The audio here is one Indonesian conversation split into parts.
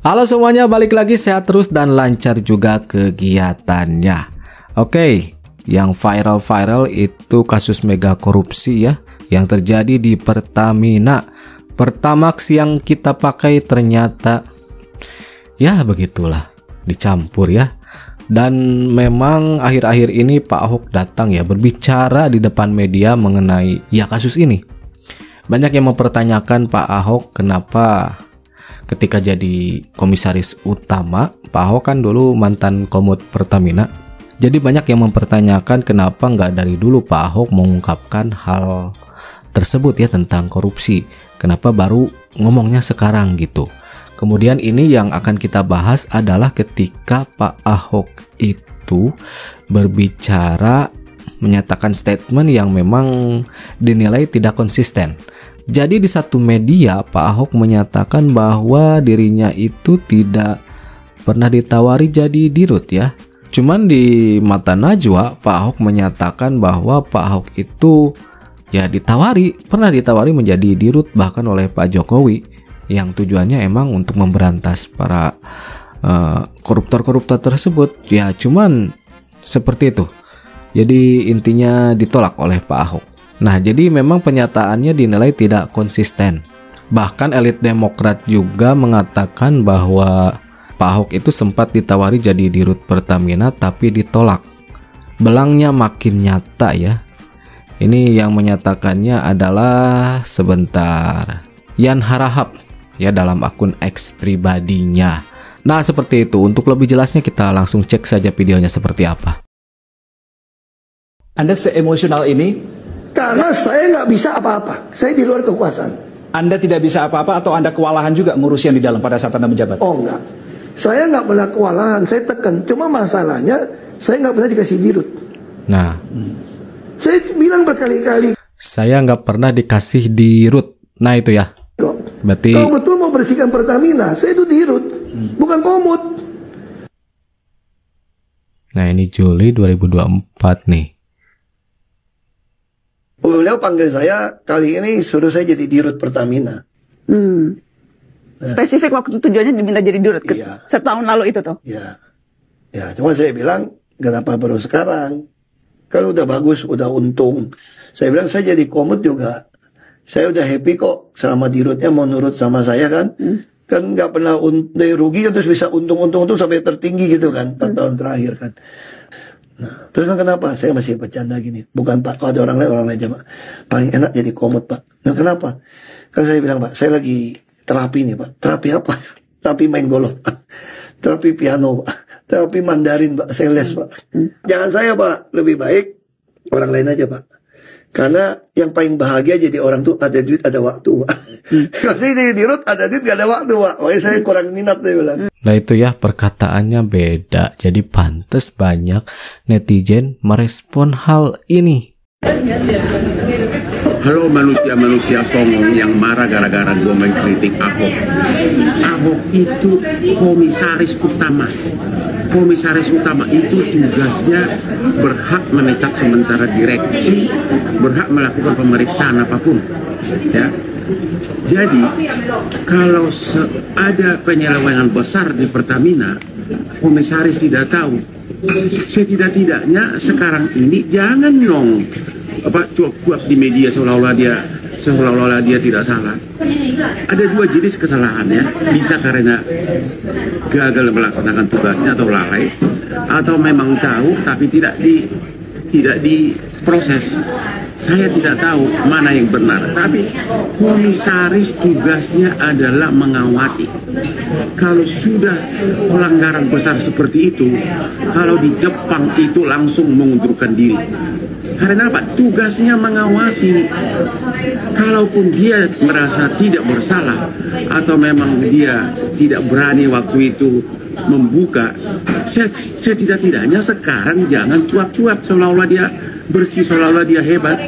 Halo semuanya, balik lagi sehat terus dan lancar juga kegiatannya. Oke, yang viral itu kasus mega korupsi ya, yang terjadi di Pertamina. Pertamax yang kita pakai ternyata ya begitulah, dicampur ya. Dan memang akhir-akhir ini Pak Ahok datang ya berbicara di depan media mengenai ya kasus ini. Banyak yang mempertanyakan Pak Ahok kenapa ketika jadi komisaris utama, Pak Ahok kan dulu mantan komut Pertamina. Jadi banyak yang mempertanyakan kenapa nggak dari dulu Pak Ahok mengungkapkan hal tersebut ya tentang korupsi. Kenapa baru ngomongnya sekarang gitu. Kemudian ini yang akan kita bahas adalah ketika Pak Ahok itu berbicara menyatakan statement yang memang dinilai tidak konsisten. Jadi di satu media Pak Ahok menyatakan bahwa dirinya itu tidak pernah ditawari jadi dirut ya. Cuman di mata Najwa Pak Ahok menyatakan bahwa Pak Ahok itu ya pernah ditawari menjadi dirut bahkan oleh Pak Jokowi yang tujuannya emang untuk memberantas para koruptor-koruptor tersebut. Ya cuman seperti itu. Jadi intinya ditolak oleh Pak Ahok. Nah, jadi memang penyataannya dinilai tidak konsisten. Bahkan elit Demokrat juga mengatakan bahwa Pak Ahok itu sempat ditawari jadi dirut Pertamina tapi ditolak. Belangnya makin nyata ya. Ini yang menyatakannya adalah sebentar, Yan Harahap ya dalam akun X pribadinya. Nah, seperti itu. Untuk lebih jelasnya kita langsung cek saja videonya seperti apa. Anda seemosional ini? Karena saya nggak bisa apa-apa. Saya di luar kekuasaan. Anda tidak bisa apa-apa atau Anda kewalahan juga ngurus yang di dalam pada saat Anda menjabat? Oh enggak. Saya nggak pernah kewalahan. Saya tekan. Cuma masalahnya saya nggak pernah dikasih dirut. Nah. Saya bilang berkali-kali. Saya nggak pernah dikasih dirut. Nah itu ya. Berarti kalau betul mau bersihkan Pertamina, saya itu dirut. Bukan komut. Nah ini Juli 2024 nih. Beliau panggil saya kali ini suruh saya jadi dirut Pertamina. Spesifik waktu tujuannya diminta jadi dirut iya. Setahun lalu itu tuh. Ya, ya. Cuma saya bilang kenapa baru sekarang? Kalau udah bagus, udah untung. Saya bilang saya jadi komut juga. Saya udah happy kok selama dirutnya mau nurut sama saya kan. Kan nggak pernah dari rugi kan terus bisa untung-untung sampai tertinggi gitu kan 4 tahun terakhir kan. Nah, terus kan kenapa? Saya masih bercanda gini. Bukan Pak, kalau ada orang lain aja Pak. Paling enak jadi komut Pak. Nah kenapa? Kan saya bilang Pak, saya lagi terapi nih Pak. Terapi apa? Terapi main golf. Terapi piano Pak. Terapi Mandarin Pak. Saya les Pak. Jangan saya Pak. Lebih baik orang lain aja Pak. Karena yang paling bahagia jadi orang tuh ada duit, ada waktu Pak. Kalau saya jadi dirut, ada duit, gak ada waktu Pak. Makanya saya kurang minat saya bilang. Nah itu ya perkataannya beda. Jadi pantas banyak netizen merespon hal ini. Halo manusia-manusia songong yang marah gara-gara gue mengkritik Ahok. Ahok itu komisaris utama. Komisaris utama itu tugasnya berhak memecat sementara direksi, berhak melakukan pemeriksaan apapun. Ya. Jadi kalau ada penyelewengan besar di Pertamina, komisaris tidak tahu. Setidak-tidaknya sekarang ini jangan cuap-cuap di media seolah-olah dia tidak salah. Ada dua jenis kesalahan ya, bisa karena gagal melaksanakan tugasnya atau lalai, atau memang tahu tapi tidak diproses. Saya tidak tahu mana yang benar, tapi komisaris tugasnya adalah mengawasi. Kalau sudah pelanggaran besar seperti itu, kalau di Jepang itu langsung mengundurkan diri. Karena apa? Tugasnya mengawasi. Kalaupun dia merasa tidak bersalah atau memang dia tidak berani waktu itu membuka, setidak-tidaknya sekarang jangan cuap-cuap seolah-olah dia bersih, seolah-olah dia hebat.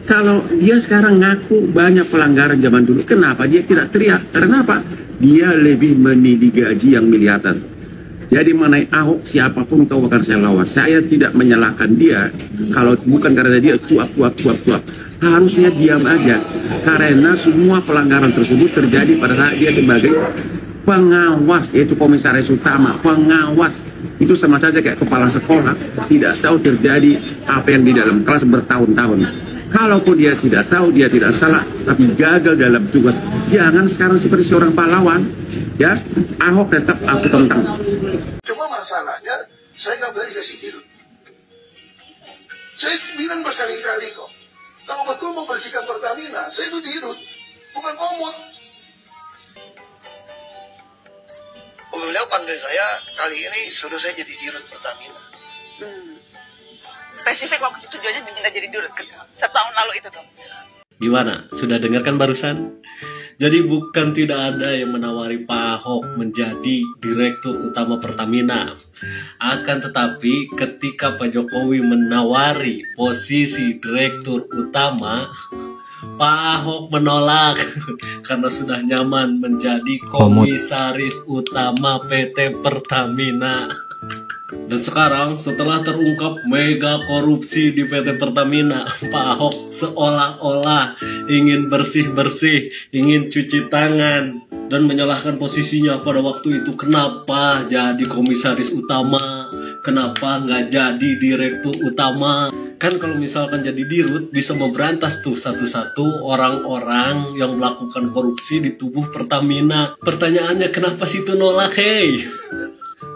Kalau dia sekarang ngaku banyak pelanggaran zaman dulu, kenapa dia tidak teriak? Karena apa? Dia lebih menilai gaji yang miliaran. Jadi mengenai Ahok, siapapun kau akan saya lawan. Saya tidak menyalahkan dia kalau bukan karena dia cuap. harusnya diam aja, karena semua pelanggaran tersebut terjadi pada saat dia sebagai pengawas, yaitu komisaris utama, pengawas. Itu sama saja kayak kepala sekolah, tidak tahu terjadi apa yang di dalam kelas bertahun-tahun. Kalaupun dia tidak tahu, dia tidak salah, tapi gagal dalam tugas. Jangan sekarang seperti seorang pahlawan, ya. Ahok tetap aku tentang. Cuma masalahnya, saya nggak berani kasih dirut. Saya bilang berkali-kali kok, kalau betul mau bersihkan Pertamina, saya itu dirut, bukan komut. Beliau panggil saya kali ini suruh saya jadi dirut Pertamina. Spesifik waktu itu tujuannya diminta jadi dirut setahun lalu itu tuh. Gimana? Sudah dengarkan barusan? Jadi bukan tidak ada yang menawari Pak Ahok menjadi Direktur Utama Pertamina. Akan tetapi ketika Pak Jokowi menawari posisi Direktur Utama, Pak Ahok menolak karena sudah nyaman menjadi Komisaris Utama PT Pertamina. Dan sekarang setelah terungkap mega korupsi di PT Pertamina, Pak Ahok seolah-olah ingin bersih-bersih, ingin cuci tangan, dan menyalahkan posisinya pada waktu itu. Kenapa jadi komisaris utama? Kenapa nggak jadi direktur utama? Kan kalau misalkan jadi dirut bisa memberantas tuh satu-satu orang-orang yang melakukan korupsi di tubuh Pertamina. Pertanyaannya kenapa situ nolak, hei?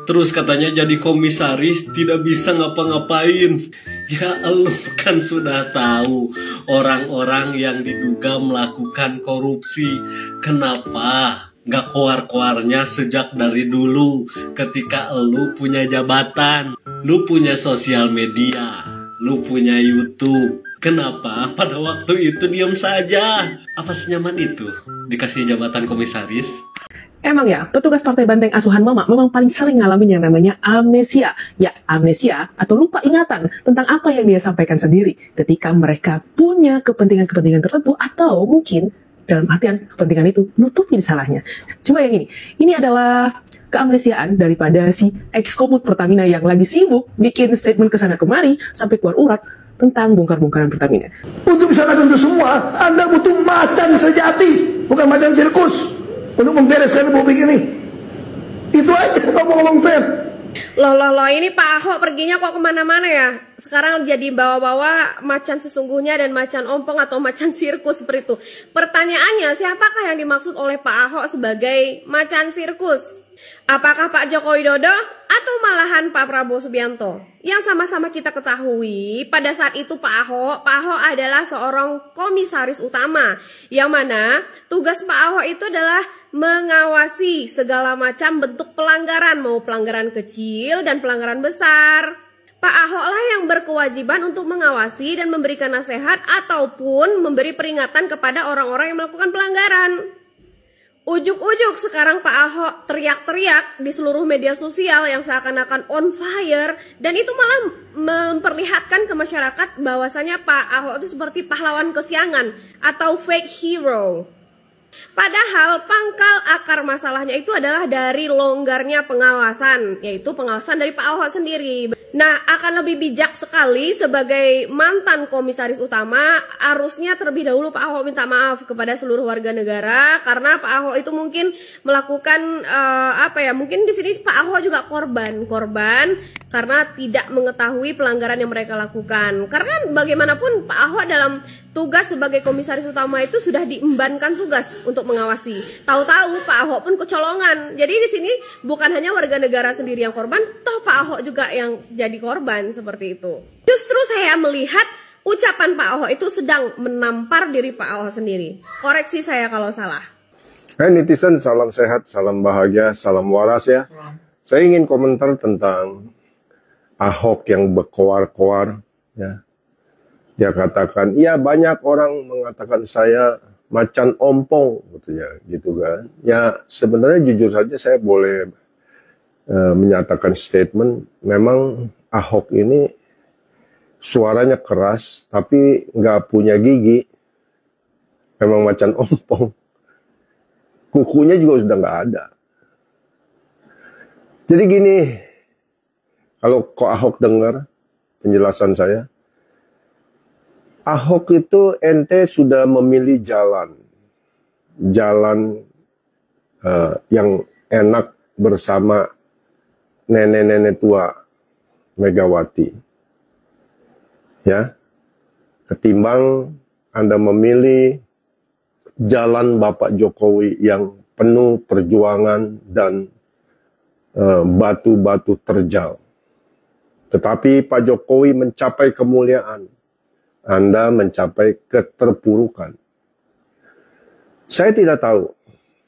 Terus katanya jadi komisaris tidak bisa ngapa-ngapain. Ya elu kan sudah tahu orang-orang yang diduga melakukan korupsi. Kenapa nggak keluar-keluarnya sejak dari dulu ketika elu punya jabatan, lu punya sosial media, lu punya YouTube. Kenapa pada waktu itu diam saja? Apa senyaman itu dikasih jabatan komisaris? Emang ya, petugas partai banteng asuhan Mama memang paling sering ngalamin yang namanya amnesia. Ya, amnesia atau lupa ingatan tentang apa yang dia sampaikan sendiri ketika mereka punya kepentingan-kepentingan tertentu atau mungkin dalam artian kepentingan itu nutupin salahnya. Cuma yang ini adalah keamnesiaan daripada si ex-komut Pertamina yang lagi sibuk bikin statement kesana kemari sampai keluar urat tentang bongkar-bongkaran Pertamina. Untuk bisa untuk semua, Anda butuh macan sejati, bukan macan sirkus. Untuk membereskan republik ini. Itu aja ngomong-ngomong fair. Loh, ini Pak Ahok perginya kok kemana-mana ya? Sekarang jadi bawa-bawa macan sesungguhnya dan macan ompong atau macan sirkus seperti itu. Pertanyaannya, siapakah yang dimaksud oleh Pak Ahok sebagai macan sirkus? Apakah Pak Joko Widodo atau malahan Pak Prabowo Subianto? Yang sama-sama kita ketahui pada saat itu Pak Ahok adalah seorang komisaris utama. Yang mana tugas Pak Ahok itu adalah mengawasi segala macam bentuk pelanggaran, mau pelanggaran kecil dan pelanggaran besar. Pak Ahok lah yang berkewajiban untuk mengawasi dan memberikan nasihat ataupun memberi peringatan kepada orang-orang yang melakukan pelanggaran. Ujuk-ujuk sekarang Pak Ahok teriak-teriak di seluruh media sosial yang seakan-akan on fire, dan itu malah memperlihatkan ke masyarakat bahwasanya Pak Ahok itu seperti pahlawan kesiangan atau fake hero. Padahal pangkal akar masalahnya itu adalah dari longgarnya pengawasan, yaitu pengawasan dari Pak Ahok sendiri. Nah, akan lebih bijak sekali sebagai mantan komisaris utama, harusnya terlebih dahulu Pak Ahok minta maaf kepada seluruh warga negara karena Pak Ahok itu mungkin melakukan mungkin di sini Pak Ahok juga korban karena tidak mengetahui pelanggaran yang mereka lakukan. Karena bagaimanapun Pak Ahok dalam tugas sebagai komisaris utama itu sudah diembankan tugas untuk mengawasi. Tahu-tahu Pak Ahok pun kecolongan. Jadi di sini bukan hanya warga negara sendiri yang korban, toh Pak Ahok juga yang jadi korban seperti itu. Justru saya melihat ucapan Pak Ahok itu sedang menampar diri Pak Ahok sendiri. Koreksi saya kalau salah. Hai netizen, salam sehat, salam bahagia, salam waras ya. Saya ingin komentar tentang Ahok yang berkoar-koar ya. Dia katakan, iya banyak orang mengatakan saya macan ompong gitu kan. Ya sebenarnya jujur saja saya boleh menyatakan statement, memang Ahok ini suaranya keras tapi nggak punya gigi, memang macan ompong, kukunya juga sudah nggak ada. Jadi gini, kalau kok Ahok dengar penjelasan saya, Ahok itu ente sudah memilih jalan yang enak bersama nenek-nenek tua Megawati, ya, ketimbang Anda memilih jalan Bapak Jokowi yang penuh perjuangan dan batu-batu terjal. Tetapi Pak Jokowi mencapai kemuliaan, Anda mencapai keterpurukan. Saya tidak tahu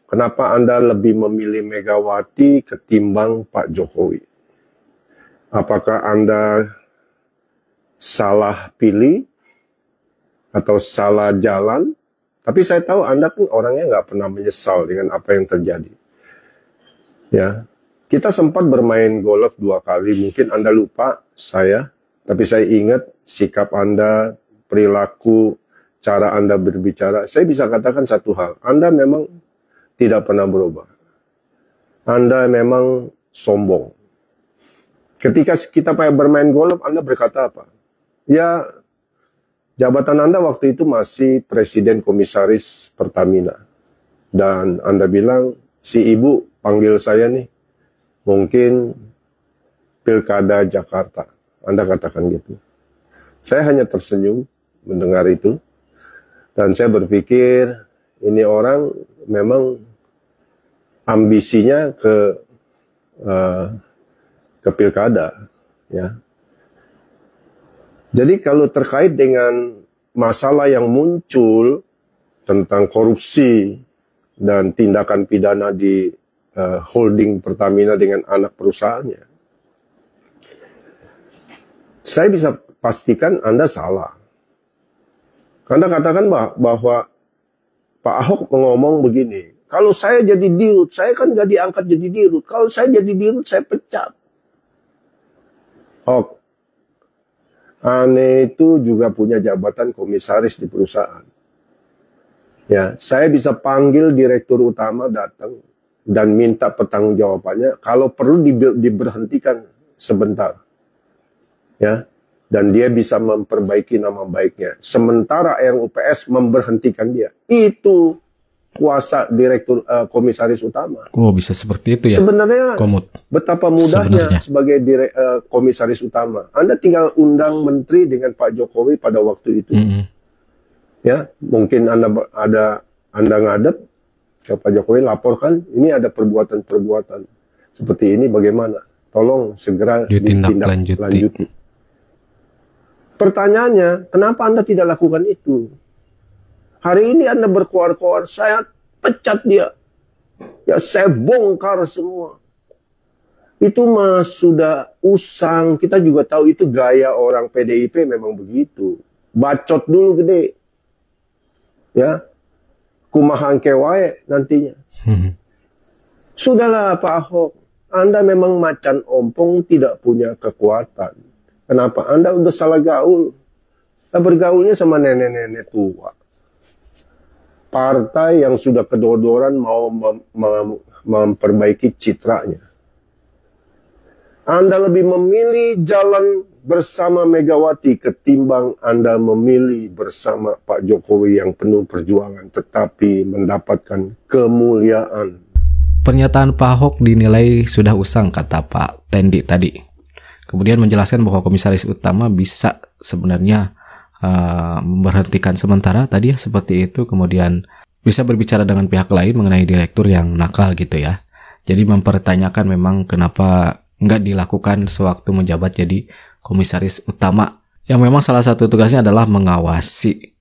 kenapa Anda lebih memilih Megawati ketimbang Pak Jokowi. Apakah Anda salah pilih atau salah jalan? Tapi saya tahu Anda kan orangnya nggak pernah menyesal dengan apa yang terjadi. Ya, kita sempat bermain golf 2 kali. Mungkin Anda lupa saya, tapi saya ingat sikap Anda, perilaku, cara Anda berbicara. Saya bisa katakan satu hal, Anda memang tidak pernah berubah. Anda memang sombong. Ketika kita bermain golf, Anda berkata apa? Ya, jabatan Anda waktu itu masih Presiden Komisaris Pertamina. Dan Anda bilang, si ibu panggil saya nih, mungkin Pilkada Jakarta. Anda katakan gitu. Saya hanya tersenyum mendengar itu. Dan saya berpikir, ini orang memang ambisinya ke pilkada, ya. Jadi kalau terkait dengan masalah yang muncul tentang korupsi dan tindakan pidana di holding Pertamina dengan anak perusahaannya, saya bisa pastikan Anda salah. Anda katakan bahwa Pak Ahok ngomong begini, kalau saya jadi dirut, saya kan gak diangkat jadi dirut. Kalau saya jadi dirut, saya pecat. Ahok, Ane itu juga punya jabatan komisaris di perusahaan. Ya, saya bisa panggil direktur utama datang dan minta pertanggungjawabannya. Kalau perlu diberhentikan sebentar. Ya. Dan dia bisa memperbaiki nama baiknya. Sementara RUPS memberhentikan dia. Itu kuasa direktur komisaris utama. Oh, bisa seperti itu ya? Sebenarnya betapa mudahnya sebagai komisaris utama. Anda tinggal undang menteri dengan Pak Jokowi pada waktu itu. Ya, mungkin Anda ngadep ke Pak Jokowi, laporkan ini ada perbuatan-perbuatan seperti ini, bagaimana? Tolong segera ditindaklanjuti. Pertanyaannya, kenapa Anda tidak lakukan itu? Hari ini Anda berkoar-koar, saya pecat dia. Ya, saya bongkar semua. Itu mah sudah usang. Kita juga tahu itu gaya orang PDIP memang begitu. Bacot dulu gede. Ya. Kumahangke wae nantinya. Sudahlah Pak Ahok. Anda memang macan ompong, tidak punya kekuatan. Kenapa? Anda udah salah gaul. Bergaulnya sama nenek-nenek tua. Partai yang sudah kedodoran mau memperbaiki citranya. Anda lebih memilih jalan bersama Megawati ketimbang Anda memilih bersama Pak Jokowi yang penuh perjuangan tetapi mendapatkan kemuliaan. Pernyataan Pak Ahok dinilai sudah usang, kata Pak Tendi tadi. Kemudian menjelaskan bahwa komisaris utama bisa sebenarnya memberhentikan sementara tadi ya, seperti itu. Kemudian bisa berbicara dengan pihak lain mengenai direktur yang nakal gitu ya. Jadi mempertanyakan memang kenapa nggak dilakukan sewaktu menjabat jadi komisaris utama. Yang memang salah satu tugasnya adalah mengawasi.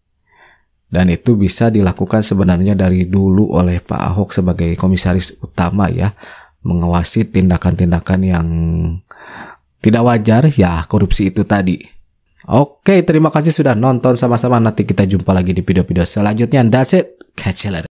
Dan itu bisa dilakukan sebenarnya dari dulu oleh Pak Ahok sebagai komisaris utama ya. Mengawasi tindakan-tindakan yang tidak wajar ya, korupsi itu tadi. Oke, terima kasih sudah nonton sama-sama. Nanti kita jumpa lagi di video-video selanjutnya. That's it. Catch you later.